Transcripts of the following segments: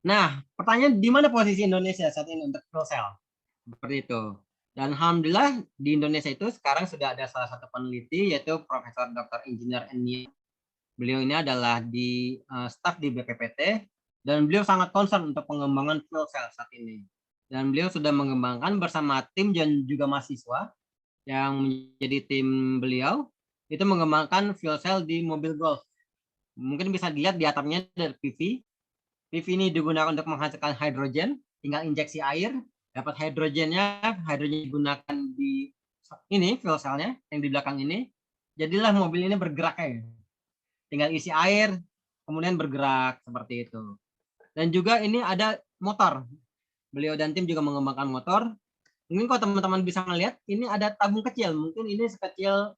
Nah, pertanyaan di mana posisi Indonesia saat ini untuk fuel cell? Seperti itu. Dan alhamdulillah di Indonesia itu sekarang sudah ada salah satu peneliti yaitu Profesor Dr. Engineer Enia. Beliau ini adalah di staf di BPPT dan beliau sangat concern untuk pengembangan fuel cell saat ini. Dan beliau sudah mengembangkan bersama tim dan juga mahasiswa yang menjadi tim beliau itu mengembangkan fuel cell di mobil Golf. Mungkin bisa dilihat di atapnya dari PV. PV ini digunakan untuk menghasilkan hidrogen, tinggal injeksi air, dapat hidrogennya, hidrogen digunakan di ini fuel cellnya yang di belakang ini. Jadilah mobil ini bergerak ya. Tinggal isi air, kemudian bergerak seperti itu. Dan juga ini ada motor. Beliau dan tim juga mengembangkan motor. Mungkin kalau teman-teman bisa melihat, ini ada tabung kecil. Mungkin ini sekecil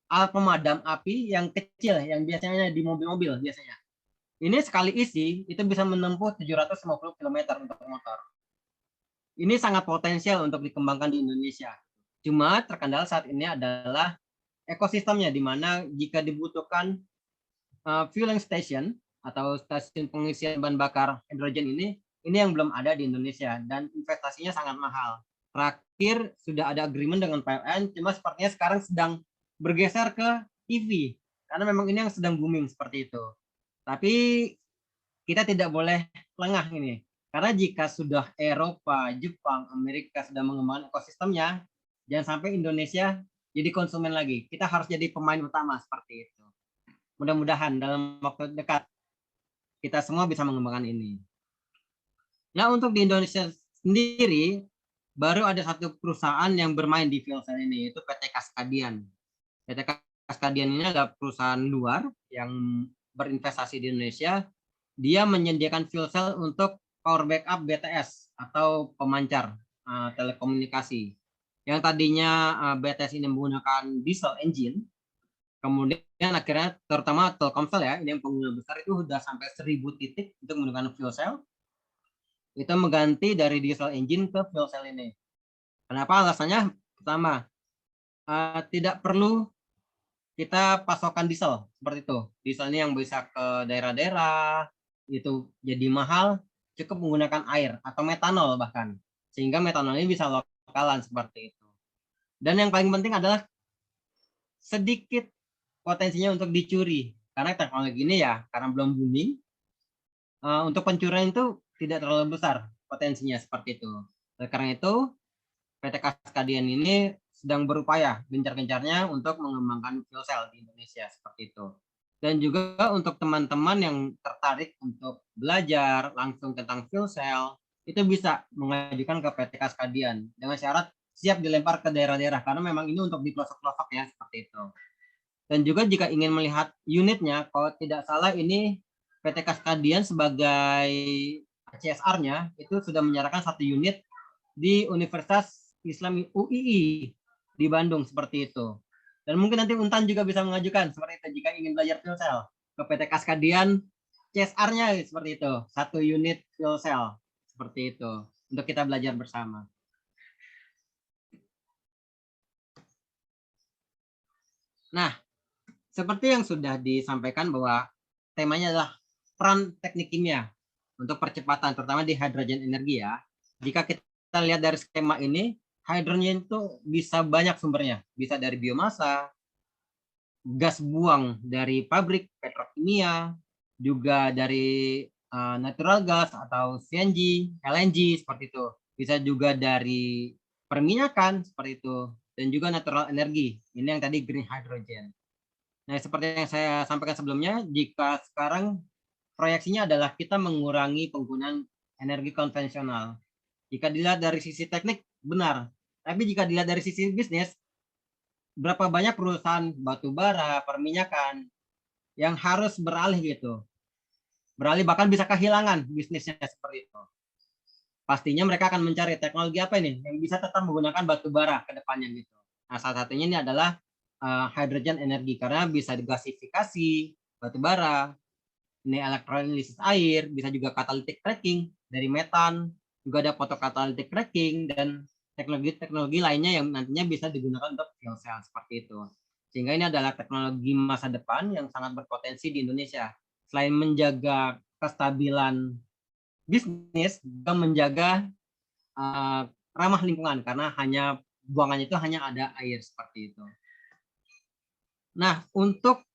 alat pemadam api yang kecil, yang biasanya di mobil-mobil biasanya. Ini sekali isi, itu bisa menempuh 750 km untuk motor. Ini sangat potensial untuk dikembangkan di Indonesia. Cuma terkendala saat ini adalah ekosistemnya, di mana jika dibutuhkan fueling station atau stasiun pengisian bahan bakar hidrogen ini yang belum ada di Indonesia dan investasinya sangat mahal. Terakhir sudah ada agreement dengan PLN, cuma sepertinya sekarang sedang bergeser ke EV karena memang ini yang sedang booming seperti itu. Tapi kita tidak boleh lengah ini. Karena jika sudah Eropa, Jepang, Amerika sudah mengembangkan ekosistemnya, jangan sampai Indonesia jadi konsumen lagi. Kita harus jadi pemain utama seperti itu. Mudah-mudahan dalam waktu dekat kita semua bisa mengembangkan ini. Nah, untuk di Indonesia sendiri, baru ada satu perusahaan yang bermain di fuel cell ini, yaitu PT Kaskadian. PT Kaskadian ini adalah perusahaan luar yang berinvestasi di Indonesia. Dia menyediakan fuel cell untuk power backup BTS atau pemancar telekomunikasi. Yang tadinya BTS ini menggunakan diesel engine, kemudian akhirnya terutama Telkomsel ya, ini yang pengguna besar itu sudah sampai 1000 titik untuk menggunakan fuel cell. Itu mengganti dari diesel engine ke fuel cell ini. Kenapa? Alasannya pertama, tidak perlu kita pasokan diesel seperti itu. Diesel ini yang bisa ke daerah-daerah itu jadi mahal, cukup menggunakan air atau metanol bahkan. Sehingga metanol ini bisa lokalan seperti itu. Dan yang paling penting adalah sedikit potensinya untuk dicuri. Karena teknologi ini ya, karena belum booming, untuk pencurian itu tidak terlalu besar potensinya seperti itu. Karena itu, PT Kaskadian ini sedang berupaya gencar-gencarnya untuk mengembangkan fuel cell di Indonesia seperti itu. Dan juga untuk teman-teman yang tertarik untuk belajar langsung tentang fuel cell, itu bisa mengajukan ke PT Kaskadian dengan syarat siap dilempar ke daerah-daerah karena memang ini untuk di pelosok-pelosok ya seperti itu. Dan juga jika ingin melihat unitnya, kalau tidak salah ini PT Kaskadian sebagai CSR-nya itu sudah menyerahkan satu unit di Universitas Islam UII di Bandung seperti itu. Dan mungkin nanti Untan juga bisa mengajukan seperti itu jika ingin belajar fuel cell ke PT Kaskadian, CSR-nya seperti itu, satu unit fuel cell seperti itu untuk kita belajar bersama. Nah, seperti yang sudah disampaikan bahwa temanya adalah peran teknik kimia untuk percepatan, terutama di hydrogen energi ya. Jika kita lihat dari skema ini, hidrogen itu bisa banyak sumbernya, bisa dari biomasa, gas buang dari pabrik petrokimia, juga dari natural gas atau CNG, LNG seperti itu. Bisa juga dari perminyakan seperti itu dan juga natural energi. Ini yang tadi green hydrogen. Nah, seperti yang saya sampaikan sebelumnya, jika sekarang proyeksinya adalah kita mengurangi penggunaan energi konvensional. Jika dilihat dari sisi teknik, benar. Tapi jika dilihat dari sisi bisnis, berapa banyak perusahaan batu bara, perminyakan yang harus beralih gitu. Beralih bahkan bisa kehilangan bisnisnya seperti itu. Pastinya mereka akan mencari teknologi apa ini yang bisa tetap menggunakan batu bara ke depannya gitu. Nah, salah satunya ini adalah hydrogen energi karena bisa digasifikasi batu bara, ini elektrolisis air, bisa juga catalytic cracking dari metan, juga ada photocatalytic cracking dan teknologi-teknologi lainnya yang nantinya bisa digunakan untuk fuel cell seperti itu. Sehingga ini adalah teknologi masa depan yang sangat berpotensi di Indonesia. Selain menjaga kestabilan bisnis juga menjaga ramah lingkungan karena buangannya itu hanya ada air seperti itu. Nah, untuk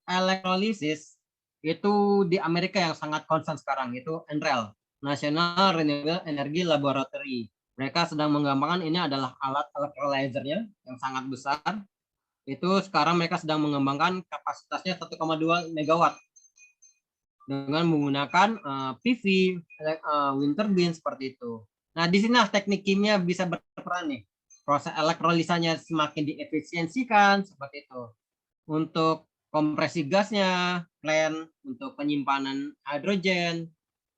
elektrolisis itu di Amerika yang sangat concern sekarang itu NREL, National Renewable Energy Laboratory. Mereka sedang mengembangkan, ini adalah alat electrolyzer-nya yang sangat besar. Itu sekarang mereka sedang mengembangkan kapasitasnya 1,2 megawatt dengan menggunakan PV, wind turbine seperti itu. Nah, di sini teknik kimia bisa berperan nih. Proses elektrolisanya semakin diefisiensikan seperti itu. Untuk kompresi gasnya, plan untuk penyimpanan hidrogen,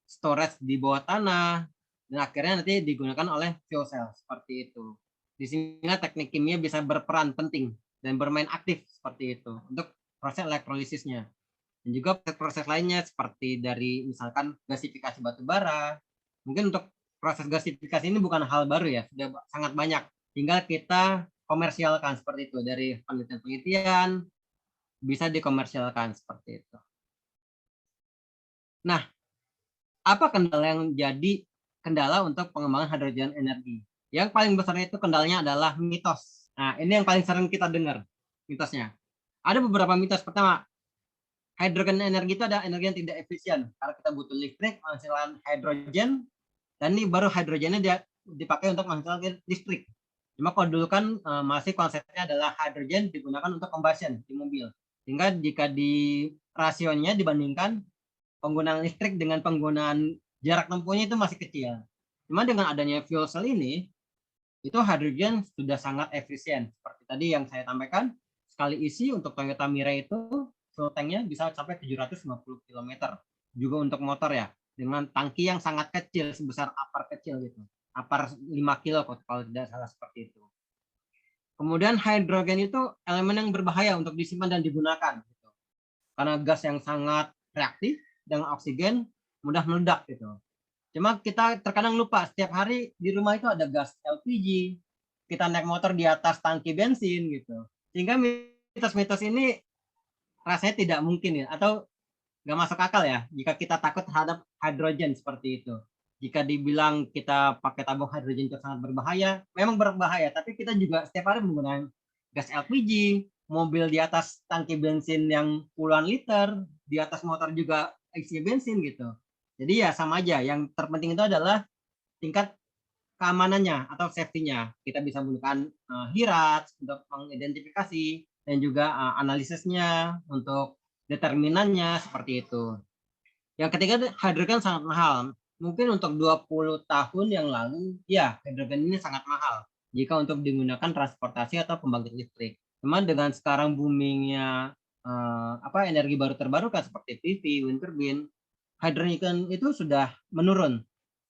storage di bawah tanah, dan akhirnya nanti digunakan oleh fuel cell seperti itu. Di sini teknik kimia bisa berperan penting dan bermain aktif seperti itu untuk proses elektrolisisnya. Dan juga proses lainnya seperti dari misalkan gasifikasi batu bara. Mungkin untuk proses gasifikasi ini bukan hal baru ya, sudah sangat banyak. Tinggal kita komersialkan seperti itu dari penelitian-penelitian bisa dikomersialkan seperti itu. Nah, apa kendala yang jadi kendala untuk pengembangan hidrogen energi? Yang paling besar itu kendalanya adalah mitos. Nah, ini yang paling sering kita dengar mitosnya. Ada beberapa mitos. Pertama, hidrogen energi itu ada energi yang tidak efisien karena kita butuh listrik menghasilkan hidrogen, dan ini baru hidrogennya dipakai untuk menghasilkan listrik. Cuma kalau dulu kan masih konsepnya adalah hidrogen digunakan untuk combustion di mobil. Sehingga jika di rasionya dibandingkan penggunaan listrik dengan penggunaan jarak tempuhnya itu masih kecil. Cuma dengan adanya fuel cell ini, itu hidrogen sudah sangat efisien. Seperti tadi yang saya sampaikan, sekali isi untuk Toyota Mirai itu fuel tanknya bisa sampai 750 km. Juga untuk motor ya, dengan tangki yang sangat kecil, sebesar apar kecil gitu. Apar 5 kilo kalau tidak salah seperti itu. Kemudian hidrogen itu elemen yang berbahaya untuk disimpan dan digunakan. Gitu. Karena gas yang sangat reaktif dengan oksigen mudah meledak gitu. Cuma kita terkadang lupa, setiap hari di rumah itu ada gas LPG, kita naik motor di atas tangki bensin gitu. Sehingga mitos-mitos ini rasanya tidak mungkin ya, atau nggak masuk akal ya jika kita takut terhadap hidrogen seperti itu. Jika dibilang kita pakai tabung hidrogen itu sangat berbahaya, memang berbahaya, tapi kita juga setiap hari menggunakan gas LPG, mobil di atas tangki bensin yang puluhan liter, di atas motor juga isi bensin gitu. Jadi ya sama aja, yang terpenting itu adalah tingkat keamanannya atau safety-nya. Kita bisa menggunakan HIRAT untuk mengidentifikasi dan juga analisisnya untuk determinannya seperti itu. Yang ketiga, hidrogen sangat mahal. Mungkin untuk 20 tahun yang lalu, ya hidrogen ini sangat mahal jika untuk digunakan transportasi atau pembangkit listrik. Cuman dengan sekarang boomingnya energi baru terbarukan seperti PV, wind turbine, hidrogen itu sudah menurun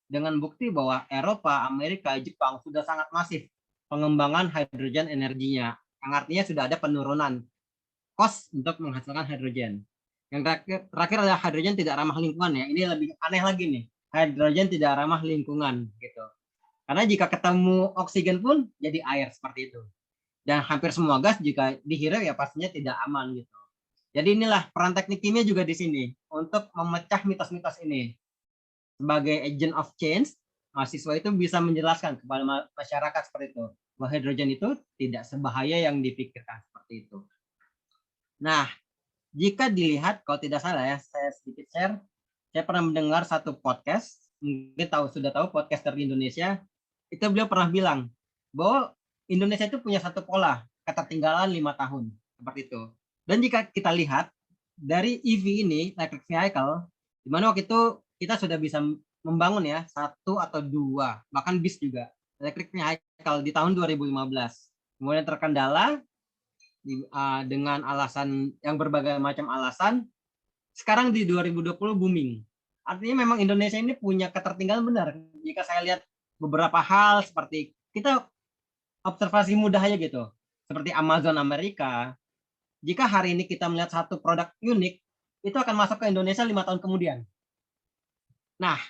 dengan bukti bahwa Eropa, Amerika, Jepang sudah sangat masif pengembangan hidrogen energinya. Yang artinya sudah ada penurunan cost untuk menghasilkan hidrogen. Yang terakhir adalah hidrogen tidak ramah lingkungan ya. Ini lebih aneh lagi nih. Hidrogen tidak ramah lingkungan gitu. Karena jika ketemu oksigen pun jadi air seperti itu. Dan hampir semua gas jika dihirup ya pastinya tidak aman gitu. Jadi inilah peran teknik kimia juga di sini untuk memecah mitos-mitos ini. Sebagai agent of change, mahasiswa itu bisa menjelaskan kepada masyarakat seperti itu bahwa hidrogen itu tidak sebahaya yang dipikirkan seperti itu. Nah, jika dilihat, kalau tidak salah ya, saya sedikit share, saya pernah mendengar satu podcast, mungkin sudah tahu podcaster di Indonesia, itu beliau pernah bilang bahwa Indonesia itu punya satu pola, ketertinggalan 5 tahun, seperti itu. Dan jika kita lihat, dari EV ini, electric vehicle, di mana waktu itu kita sudah bisa membangun ya, 1 atau 2, bahkan bis juga, electric vehicle di tahun 2015. Kemudian terkendala, dengan alasan yang berbagai macam alasan, sekarang di 2020 booming. Artinya memang Indonesia ini punya ketertinggalan benar. Jika saya lihat beberapa hal seperti kita observasi mudah aja gitu, seperti Amazon Amerika. Jika hari ini kita melihat satu produk unik, itu akan masuk ke Indonesia 5 tahun kemudian. Nah,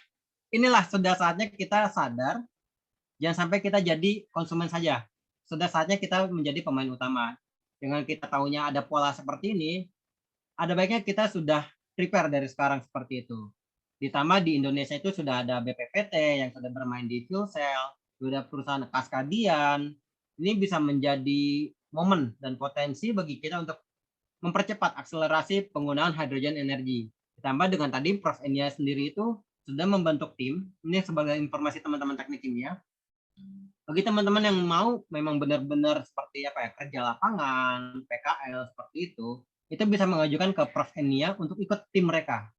inilah sudah saatnya kita sadar, jangan sampai kita jadi konsumen saja. Sudah saatnya kita menjadi pemain utama. Dengan kita tahunya ada pola seperti ini, ada baiknya kita sudah prepare dari sekarang seperti itu. Ditambah di Indonesia itu sudah ada BPPT yang sudah bermain di fuel cell, sudah perusahaan Kaskadian. Ini bisa menjadi momen dan potensi bagi kita untuk mempercepat akselerasi penggunaan hydrogen energy. Ditambah dengan tadi Prof. Enia sendiri itu sudah membentuk tim. Ini sebagai informasi teman-teman teknik kimia. Bagi teman-teman yang mau memang benar-benar seperti apa ya, kerja lapangan, PKL seperti itu bisa mengajukan ke Prof. Enia untuk ikut tim mereka.